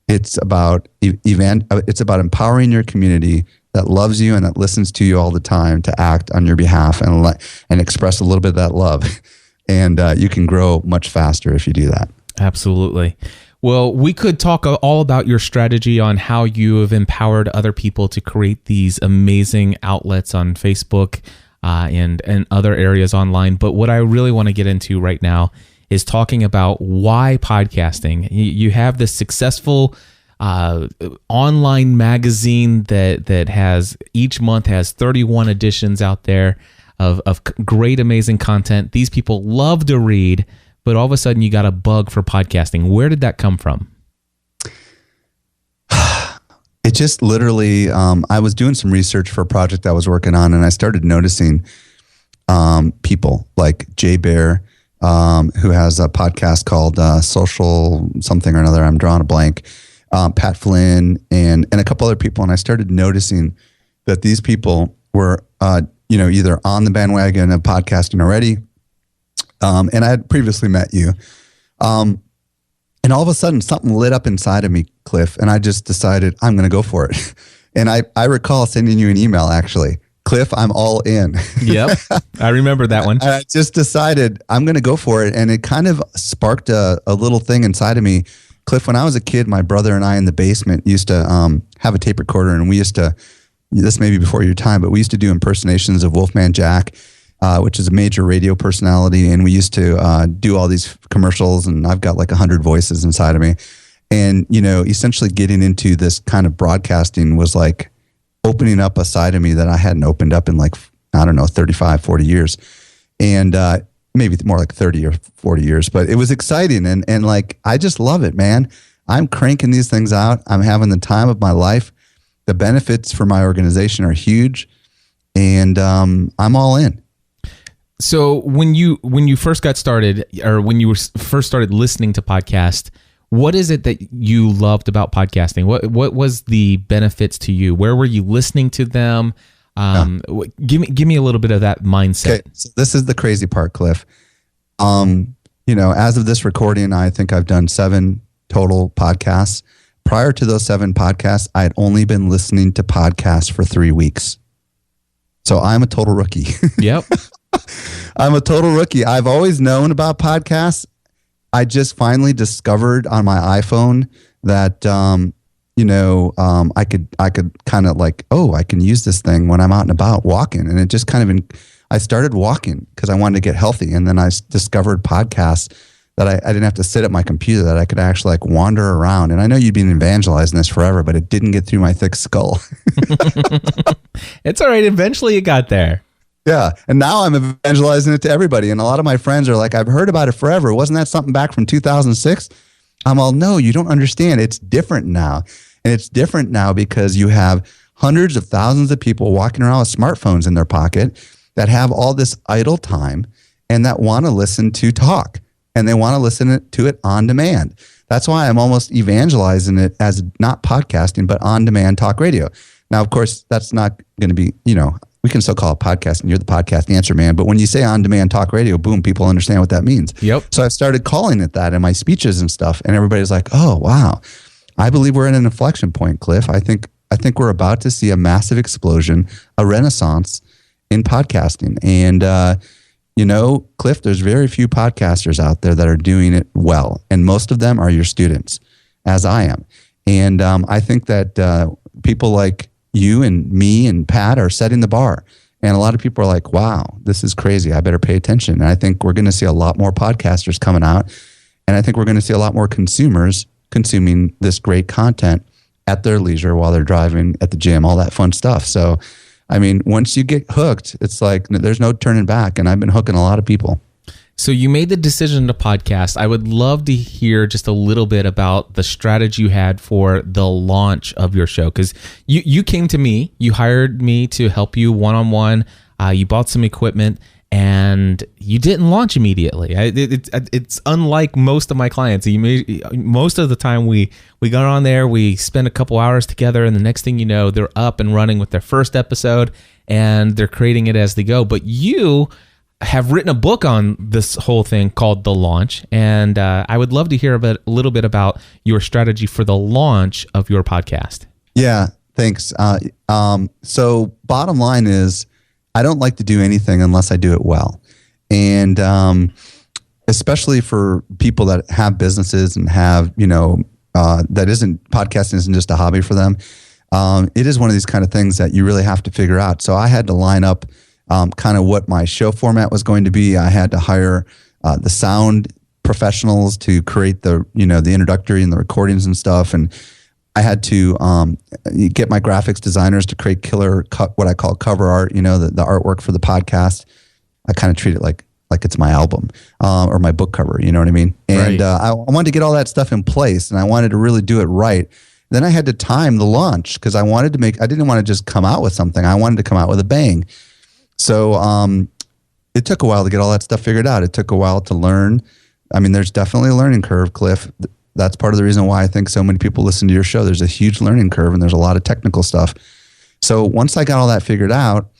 it's about empowering your community that loves you and that listens to you all the time to act on your behalf and express a little bit of that love. And you can grow much faster if you do that. Absolutely. Well, we could talk all about your strategy on how you have empowered other people to create these amazing outlets on Facebook and other areas online. But what I really want to get into right now is talking about why podcasting. You have this successful online magazine that has each month has 31 editions out there of great, amazing content. These people love to read, but all of a sudden you got a bug for podcasting. Where did that come from? It just literally, I was doing some research for a project I was working on, and I started noticing people like Jay Bear, who has a podcast called Social something or another. I'm drawing a blank. Pat Flynn and a couple other people. And I started noticing that these people were either on the bandwagon of podcasting already. And I had previously met you. And all of a sudden something lit up inside of me, Cliff, and I just decided I'm going to go for it. And I recall sending you an email, actually. Cliff, I'm all in. Yep. I remember that one. I just decided I'm going to go for it. And it kind of sparked a little thing inside of me. Cliff, when I was a kid, my brother and I in the basement used to have a tape recorder, and we used to, this may be before your time, but we used to do impersonations of Wolfman Jack, which is a major radio personality. And we used to do all these commercials, and I've got like 100 voices inside of me. And, essentially getting into this kind of broadcasting was like opening up a side of me that I hadn't opened up in 35, 40 years. And maybe more like 30 or 40 years, but it was exciting. And like, I just love it, man. I'm cranking these things out. I'm having the time of my life. The benefits for my organization are huge, and I'm all in. So when you first got started, or when you first started listening to podcasts, what is it that you loved about podcasting? What was the benefits to you? Where were you listening to them? Give me a little bit of that mindset. Okay, so this is the crazy part, Cliff. As of this recording, I think I've done 7 total podcasts. Prior to those 7 podcasts, I had only been listening to podcasts for 3 weeks. So I'm a total rookie. Yep. I'm a total rookie. I've always known about podcasts. I just finally discovered on my iPhone that, I could kind of like, I can use this thing when I'm out and about walking. And it just kind of, I started walking because I wanted to get healthy. And then I discovered podcasts that I didn't have to sit at my computer, that I could actually like wander around. And I know you've been evangelizing this forever, but it didn't get through my thick skull. It's all right. Eventually it got there. Yeah. And now I'm evangelizing it to everybody. And a lot of my friends are like, I've heard about it forever. Wasn't that something back from 2006? I'm all, no, you don't understand. It's different now. And it's different now because you have hundreds of thousands of people walking around with smartphones in their pocket that have all this idle time and that want to listen to talk, and they want to listen to it on demand. That's why I'm almost evangelizing it as not podcasting, but on-demand talk radio. Now, of course, that's not going to be, we can still call it podcasting. You're the podcast answer man. But when you say on-demand talk radio, boom, people understand what that means. Yep. So I started calling it that in my speeches and stuff. And everybody's like, oh, wow. I believe we're at an inflection point, Cliff. I think we're about to see a massive explosion, a renaissance in podcasting. And, Cliff, there's very few podcasters out there that are doing it well. And most of them are your students, as I am. And I think that people like you and me and Pat are setting the bar. And a lot of people are like, wow, this is crazy. I better pay attention. And I think we're going to see a lot more podcasters coming out. And I think we're going to see a lot more consumers consuming this great content at their leisure while they're driving, at the gym, all that fun stuff. So, I mean, once you get hooked, it's like there's no turning back. And I've been hooking a lot of people. So you made the decision to podcast. I would love to hear just a little bit about the strategy you had for the launch of your show. Because you came to me, you hired me to help you one-on-one. You bought some equipment, and you didn't launch immediately. It's unlike most of my clients. Most of the time we got on there, we spend a couple hours together, and the next thing you know, they're up and running with their first episode, and they're creating it as they go. But you have written a book on this whole thing called The Launch, and I would love to hear a little bit about your strategy for the launch of your podcast. Yeah, thanks. So bottom line is, I don't like to do anything unless I do it well. And especially for people that have businesses and have, podcasting isn't just a hobby for them. It is one of these kind of things that you really have to figure out. So I had to line up kind of what my show format was going to be. I had to hire the sound professionals to create the introductory and the recordings and stuff. And I had to get my graphics designers to create killer, what I call cover art, the artwork for the podcast. I kind of treat it like it's my album or my book cover, you know what I mean? And right. I wanted to get all that stuff in place, and I wanted to really do it right. Then I had to time the launch because I didn't want to just come out with something. I wanted to come out with a bang. So it took a while to get all that stuff figured out. It took a while to learn. I mean, there's definitely a learning curve, Cliff. That's part of the reason why I think so many people listen to your show. There's a huge learning curve, and there's a lot of technical stuff. So once I got all that figured out,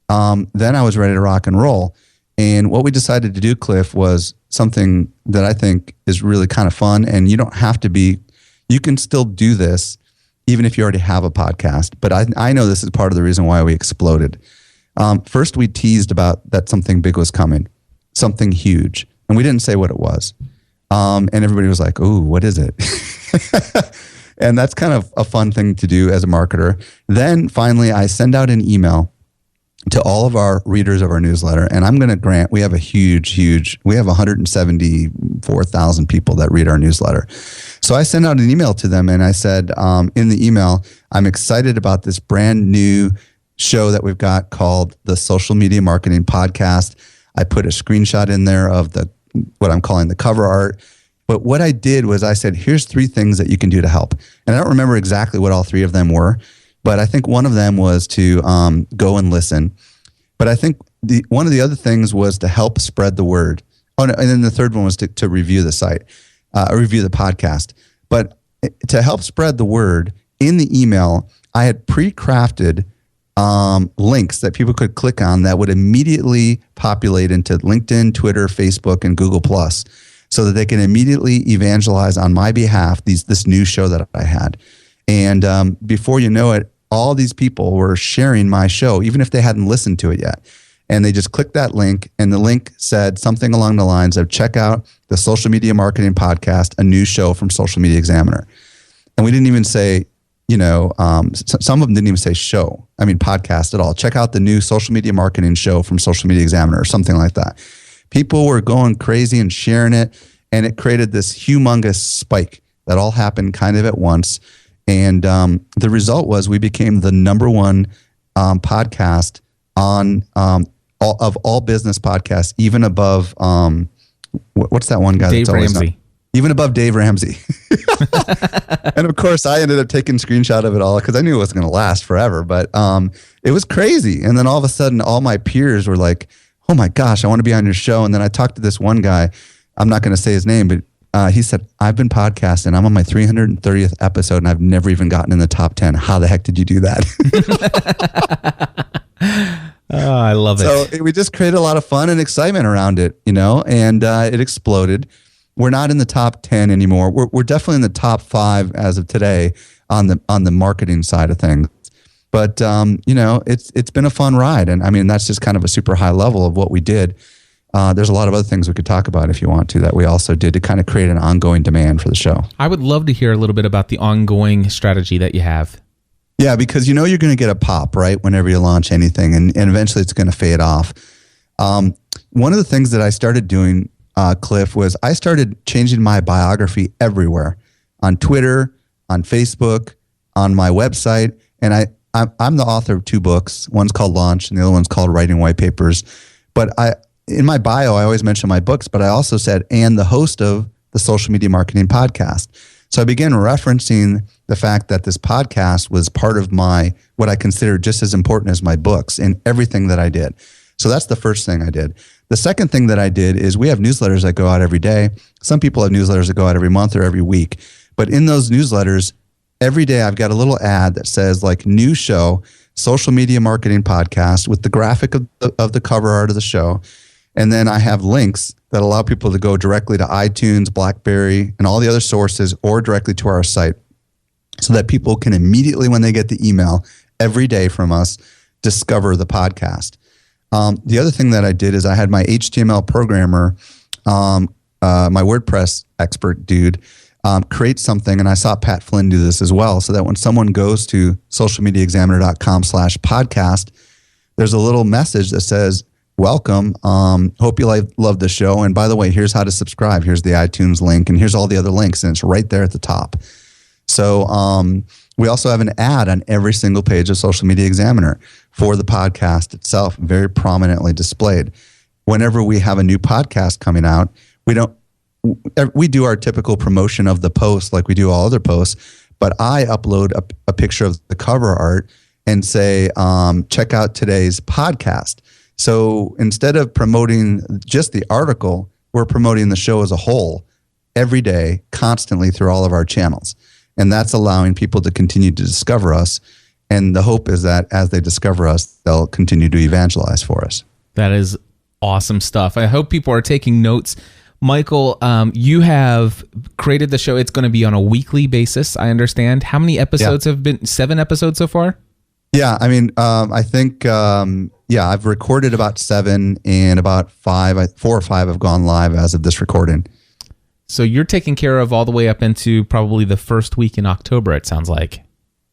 then I was ready to rock and roll. And what we decided to do, Cliff, was something that I think is really kind of fun. And you don't have to be, you can still do this even if you already have a podcast. But I know this is part of the reason why we exploded. First, we teased about that something big was coming, something huge. And we didn't say what it was. And everybody was like, ooh, what is it? And that's kind of a fun thing to do as a marketer. Then finally, I send out an email to all of our readers of our newsletter. And I'm going to grant, we have we have 174,000 people that read our newsletter. So I sent out an email to them and I said, in the email, I'm excited about this brand new show that we've got called the Social Media Marketing Podcast. I put a screenshot in there of what I'm calling the cover art. But what I did was I said, here's 3 things that you can do to help. And I don't remember exactly what all 3 of them were, but I think one of them was to go and listen. But I think one of the other things was to help spread the word. Oh, no, and then the third one was to review the site, review the podcast. But to help spread the word, in the email, I had pre-crafted links that people could click on that would immediately populate into LinkedIn, Twitter, Facebook, and Google+, so that they can immediately evangelize on my behalf this new show that I had. And before you know it, all these people were sharing my show, even if they hadn't listened to it yet. And they just clicked that link, and the link said something along the lines of, check out the Social Media Marketing Podcast, a new show from Social Media Examiner. And we didn't even say, some of them didn't even say podcast at all. Check out the new Social Media Marketing show from Social Media Examiner or something like that. People were going crazy and sharing it, and it created this humongous spike that all happened kind of at once. And the result was we became the #1 podcast on all business podcasts, even above what's that one guy? Dave Ramsey. Even above Dave Ramsey. And of course, I ended up taking a screenshot of it all because I knew it wasn't going to last forever. But it was crazy. And then all of a sudden, all my peers were like, oh my gosh, I want to be on your show. And then I talked to this one guy. I'm not going to say his name, but he said, I've been podcasting. I'm on my 330th episode and I've never even gotten in the top 10. How the heck did you do that? Oh, I love it. So we just created a lot of fun and excitement around it, and it exploded. We're not in the top 10 anymore. We're definitely in the top 5 as of today on the marketing side of things. But, it's been a fun ride. And I mean, that's just kind of a super high level of what we did. There's a lot of other things we could talk about if you want to that we also did to kind of create an ongoing demand for the show. I would love to hear a little bit about the ongoing strategy that you have. Yeah, because you're going to get a pop, right, whenever you launch anything, and eventually it's going to fade off. One of the things that I started doing, Cliff, was I started changing my biography everywhere, on Twitter, on Facebook, on my website, and I'm the author of 2 books. One's called Launch, and the other one's called Writing White Papers. But in my bio, I always mention my books, but I also said, and the host of the Social Media Marketing Podcast. So I began referencing the fact that this podcast was part of what I consider just as important as my books in everything that I did. So that's the first thing I did. The second thing that I did is we have newsletters that go out every day. Some people have newsletters that go out every month or every week. But in those newsletters, every day I've got a little ad that says like new show, Social Media Marketing Podcast, with the graphic of the cover art of the show. And then I have links that allow people to go directly to iTunes, BlackBerry, and all the other sources, or directly to our site, so that people can immediately, when they get the email every day from us, discover the podcast. The other thing that I did is I had my HTML programmer, my WordPress expert dude, create something, and I saw Pat Flynn do this as well, so that when someone goes to socialmediaexaminer.com/podcast, there's a little message that says, welcome. Hope you love the show. And by the way, here's how to subscribe. Here's the iTunes link, and here's all the other links, and it's right there at the top. So we also have an ad on every single page of Social Media Examiner for the podcast itself, very prominently displayed. Whenever we have a new podcast coming out, we do our typical promotion of the post like we do all other posts, but I upload a picture of the cover art and say, check out today's podcast. So instead of promoting just the article, we're promoting the show as a whole every day, constantly through all of our channels. And that's allowing people to continue to discover us. And the hope is that as they discover us, they'll continue to evangelize for us. That is awesome stuff. I hope people are taking notes. Michael, you have created the show. It's going to be on a weekly basis, I understand. How many episodes have been? 7 episodes so far? Yeah, I mean, I think, I've recorded about 7 and about 4 or 5 have gone live as of this recording. So you're taking care of all the way up into probably the first week in October, it sounds like.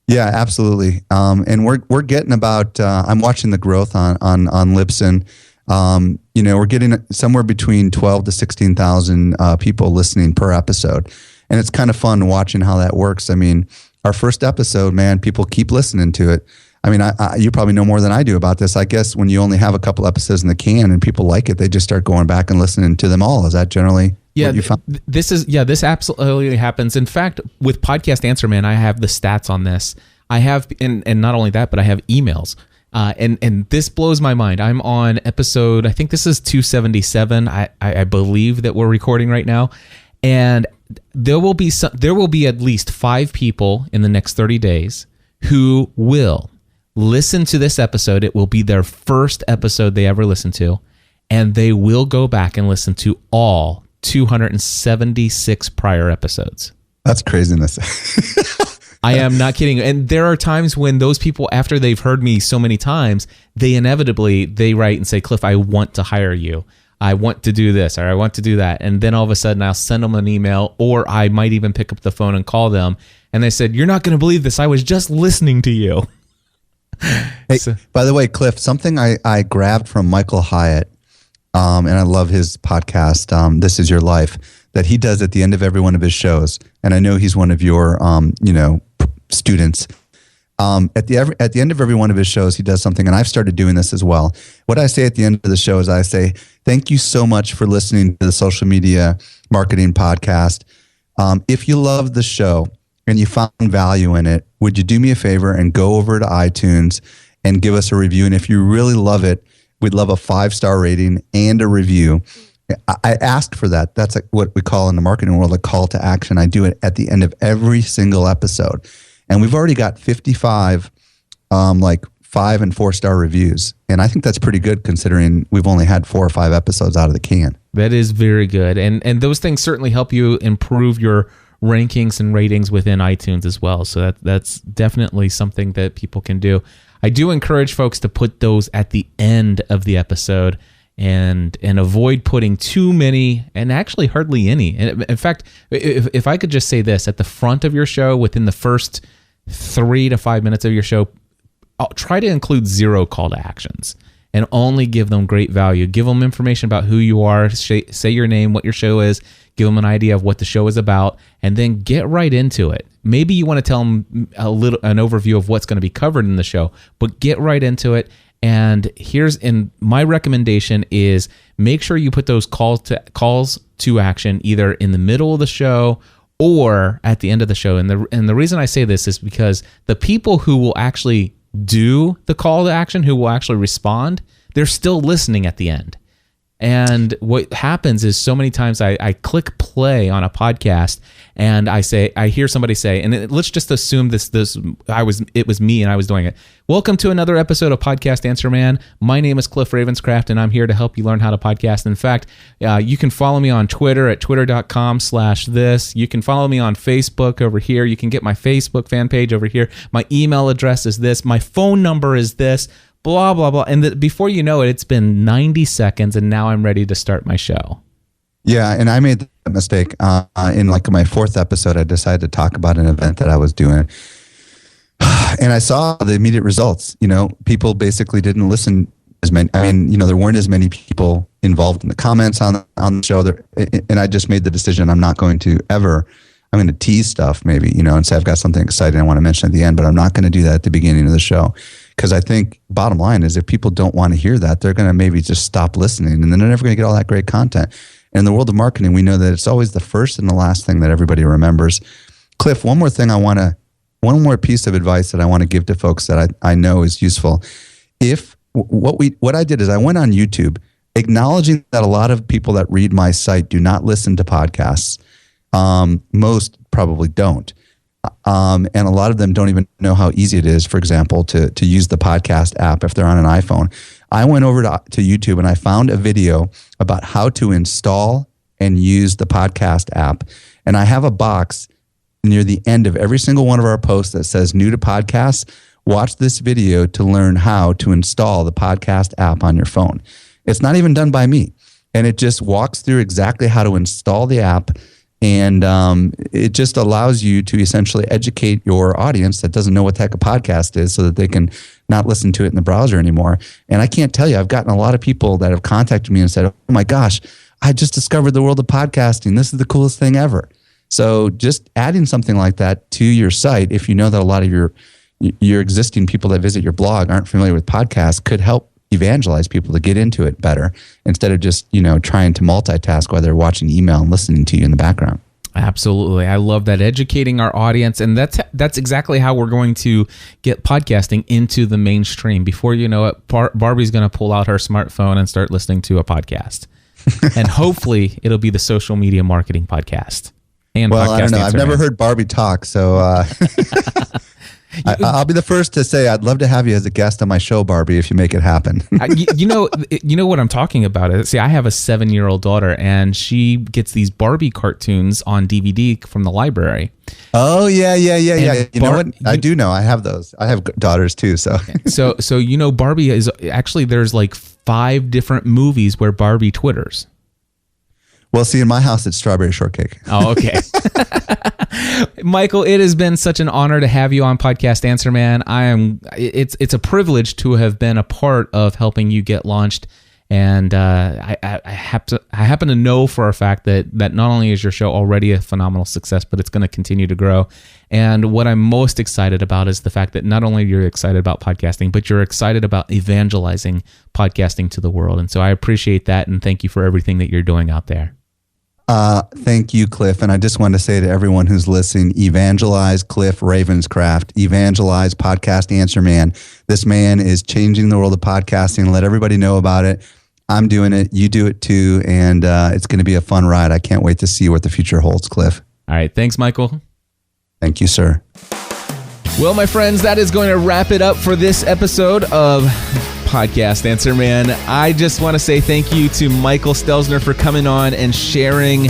Yeah, absolutely. And we're getting about, I'm watching the growth on Libsyn. We're getting somewhere between 12 to 16,000 people listening per episode. And it's kind of fun watching how that works. I mean, our first episode, man, people keep listening to it. I mean, you probably know more than I do about this. I guess when you only have a couple episodes in the can and people like it, they just start going back and listening to them all. Is that generally what you found? This absolutely happens. In fact, with Podcast Answer Man, I have the stats on this. I have, and not only that, but I have emails. And this blows my mind. I'm on episode, I think this is 277. I believe that we're recording right now. And there will be at least 5 people in the next 30 days who will listen to this episode. It will be their first episode they ever listen to, and they will go back and listen to all 276 prior episodes. That's craziness. I am not kidding. And there are times when those people, after they've heard me so many times, they write and say, Cliff, I want to hire you. I want to do this, or I want to do that. And then all of a sudden I'll send them an email, or I might even pick up the phone and call them. And they said, you're not going to believe this. I was just listening to you. Hey, by the way, Cliff, something I grabbed from Michael Hyatt, and I love his podcast, This Is Your Life, that he does at the end of every one of his shows. And I know he's one of your, students. At the end of every one of his shows, he does something, and I've started doing this as well. What I say at the end of the show is I say, thank you so much for listening to the Social Media Marketing Podcast. If you love the show and you found value in it, would you do me a favor and go over to iTunes and give us a review? And if you really love it, we'd love a 5-star rating and a review. I asked for that. That's what we call in the marketing world a call to action. I do it at the end of every single episode. And we've already got 55 5 and 4-star reviews. And I think that's pretty good considering we've only had 4 or 5 episodes out of the can. That is very good. And those things certainly help you improve your rankings and ratings within iTunes as well. So that's definitely something that people can do. I do encourage folks to put those at the end of the episode and avoid putting too many, and actually hardly any. And in fact, if I could just say this, at the front of your show, within the first 3 to 5 minutes of your show, I'll try to include 0 call to actions and only give them great value. Give them information about who you are, say your name, what your show is, give them an idea of what the show is about, and then get right into it. Maybe you want to tell them an overview of what's going to be covered in the show, but get right into it. And my recommendation is make sure you put those calls to action either in the middle of the show or at the end of the show. And the reason I say this is because the people who will actually do the call to action, who will actually respond, they're still listening at the end. And what happens is so many times I click play on a podcast and I hear somebody say, and let's just assume it was me and I was doing it. Welcome to another episode of Podcast Answer Man. My name is Cliff Ravenscraft and I'm here to help you learn how to podcast. In fact, you can follow me on Twitter at twitter.com/this. You can follow me on Facebook over here. You can get my Facebook fan page over here. My email address is this. My phone number is this. Blah, blah, blah. And before you know it, it's been 90 seconds and now I'm ready to start my show. Yeah, and I made that mistake. In my 4th episode, I decided to talk about an event that I was doing. And I saw the immediate results. People basically didn't listen as many. I mean, there weren't as many people involved in the comments on the show. And I just made the decision I'm going to tease stuff maybe, and say I've got something exciting I want to mention at the end, but I'm not going to do that at the beginning of the show. Because I think bottom line is if people don't want to hear that, they're going to maybe just stop listening and then they're never going to get all that great content. And in the world of marketing, we know that it's always the first and the last thing that everybody remembers. Cliff, one more piece of advice that I want to give to folks that I know is useful. What I did is I went on YouTube, acknowledging that a lot of people that read my site do not listen to podcasts. Most probably don't. And a lot of them don't even know how easy it is, for example, to use the podcast app if they're on an iPhone. I went over to YouTube and I found a video about how to install and use the podcast app. And I have a box near the end of every single one of our posts that says new to podcasts. Watch this video to learn how to install the podcast app on your phone. It's not even done by me. And it just walks through exactly how to install the app. And it just allows you to essentially educate your audience that doesn't know what the heck a podcast is so that they can not listen to it in the browser anymore. And I can't tell you, I've gotten a lot of people that have contacted me and said, oh my gosh, I just discovered the world of podcasting. This is the coolest thing ever. So just adding something like that to your site, if you know that a lot of your existing people that visit your blog aren't familiar with podcasts, could help evangelize people to get into it better instead of just, trying to multitask while they're watching email and listening to you in the background. Absolutely. I love that, educating our audience. And that's exactly how we're going to get podcasting into the mainstream. Before you know it, Barbie's going to pull out her smartphone and start listening to a podcast. And hopefully it'll be the social media marketing podcast. And well, I don't know. I've never heard heard Barbie talk, so I'll be the first to say I'd love to have you as a guest on my show, Barbie, if you make it happen. You know what I'm talking about. See, I have a 7-year-old daughter, and she gets these Barbie cartoons on DVD from the library. Oh, yeah. You know what? I do know. I have those. I have daughters too. So Barbie is actually, there's like 5 different movies where Barbie twitters. Well, see, in my house, it's strawberry shortcake. Oh, okay. Michael, it has been such an honor to have you on Podcast Answer Man. It's a privilege to have been a part of helping you get launched. And I happen to know for a fact that not only is your show already a phenomenal success, but it's going to continue to grow. And what I'm most excited about is the fact that not only you're excited about podcasting, but you're excited about evangelizing podcasting to the world. And so I appreciate that, and thank you for everything that you're doing out there. Thank you, Cliff. And I just want to say to everyone who's listening, evangelize Cliff Ravenscraft, evangelize Podcast Answer Man. This man is changing the world of podcasting. Let everybody know about it. I'm doing it. You do it too. And it's going to be a fun ride. I can't wait to see what the future holds, Cliff. All right. Thanks, Michael. Thank you, sir. Well, my friends, that is going to wrap it up for this episode of Podcast Answer Man. I just want to say thank you to Michael Stelzner for coming on and sharing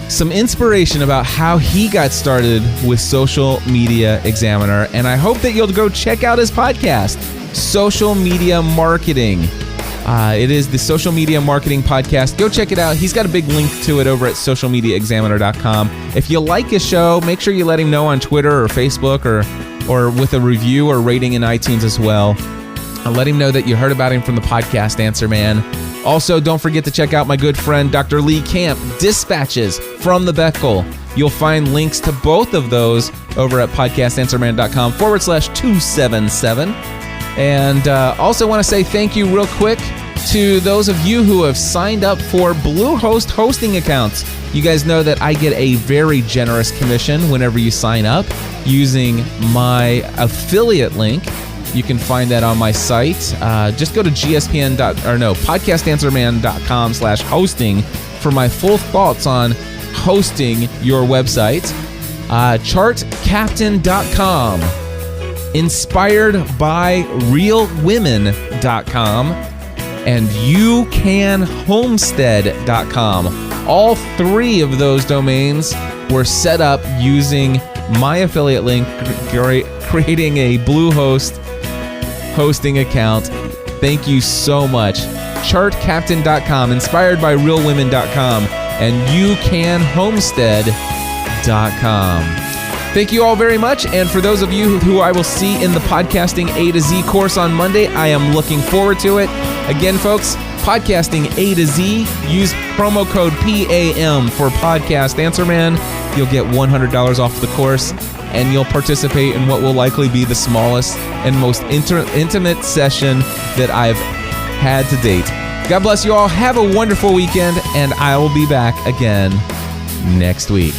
some inspiration about how he got started with Social Media Examiner. And I hope that you'll go check out his podcast, Social Media Marketing. It is the Social Media Marketing Podcast. Go check it out. He's got a big link to it over at socialmediaexaminer.com. If you like his show, make sure you let him know on Twitter or Facebook or with a review or rating in iTunes as well. Let him know that you heard about him from the Podcast Answer Man. Also, don't forget to check out my good friend, Dr. Lee Camp, Dispatches from the Bethel. You'll find links to both of those over at podcastanswerman.com/277. And also want to say thank you real quick to those of you who have signed up for Bluehost hosting accounts. You guys know that I get a very generous commission whenever you sign up using my affiliate link. You can find that on my site. Just go to podcastanswerman.com/hosting for my full thoughts on hosting your website. Chartcaptain.com. InspiredByRealWomen.com. and YouCanHomestead.com. All 3 of those domains were set up using my affiliate link, creating a Bluehost hosting account. Thank you so much. Chartcaptain.com, InspiredByRealWomen.com, and YouCanHomestead.com. Thank you all very much. And for those of you who I will see in the Podcasting A to Z course on Monday, I am looking forward to it. Again, folks, Podcasting A to Z. Use promo code PAM for Podcast Answer Man. You'll get $100 off the course, and you'll participate in what will likely be the smallest and most intimate session that I've had to date. God bless you all. Have a wonderful weekend, and I will be back again next week.